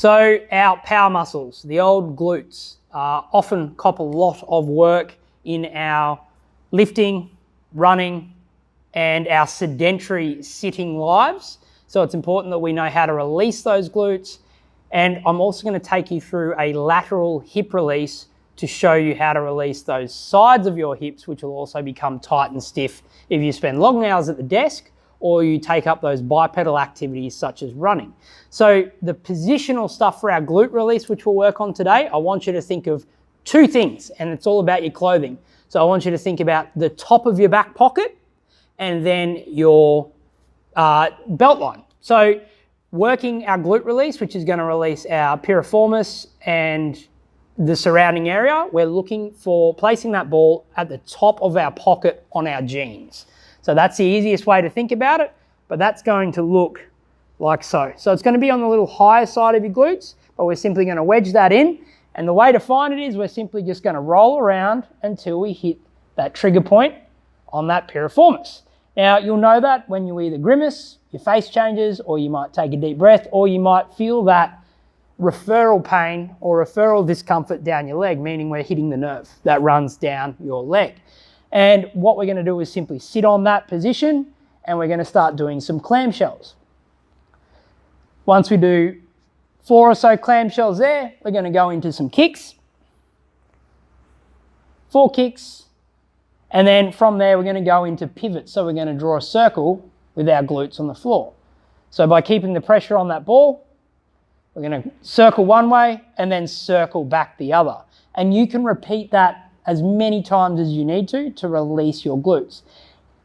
So our power muscles, the old glutes, often cop a lot of work in our lifting, running, and our sedentary sitting lives. So it's important that we know how to release those glutes. And I'm also going to take you through a lateral hip release to show you how to release those sides of your hips, which will also become tight and stiff if you spend long hours at the desk or you take up those bipedal activities such as running. So the positional stuff for our glute release, which we'll work on today, I want you to think of two things, and it's all about your clothing. So I want you to think about the top of your back pocket and then your belt line. So working our glute release, which is going to release our piriformis and the surrounding area, we're looking for placing that ball at the top of our pocket on our jeans. So that's the easiest way to think about it, but that's going to look like so. So it's going to be on the little higher side of your glutes, but we're simply going to wedge that in. And the way to find it is we're simply just going to roll around until we hit that trigger point on that piriformis. Now, you'll know that when you either grimace, your face changes, or you might take a deep breath, or you might feel that referral pain or referral discomfort down your leg, meaning we're hitting the nerve that runs down your leg. And what we're going to do is simply sit on that position and we're going to start doing some clamshells. Once we do 4 or so clamshells there, we're going to go into some kicks. 4 kicks. And then from there, we're going to go into pivots. So we're going to draw a circle with our glutes on the floor. So by keeping the pressure on that ball, we're going to circle one way and then circle back the other. And you can repeat that as many times as you need to release your glutes.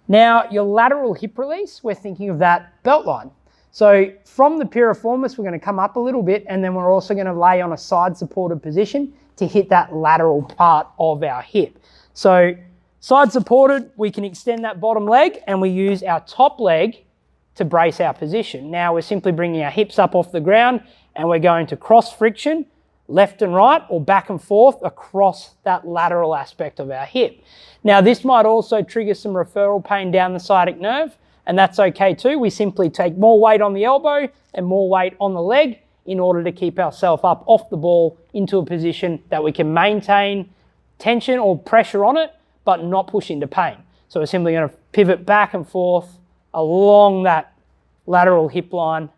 Now, your lateral hip release, we're thinking of that belt line. So from the piriformis, we're going to come up a little bit, and then we're also going to lay on a side supported position to hit that lateral part of our hip. So side supported, we can extend that bottom leg and we use our top leg to brace our position. Now we're simply bringing our hips up off the ground and we're going to cross friction left and right or back and forth across that lateral aspect of our hip. Now this might also trigger some referral pain down the sciatic nerve, and that's okay too. We simply take more weight on the elbow and more weight on the leg in order to keep ourselves up off the ball into a position that we can maintain tension or pressure on it, but not push into pain. So we're simply going to pivot back and forth along that lateral hip line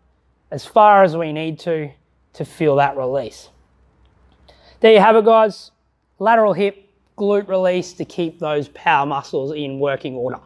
as far as we need to feel that release. There you have it, guys. Lateral hip, glute release to keep those power muscles in working order.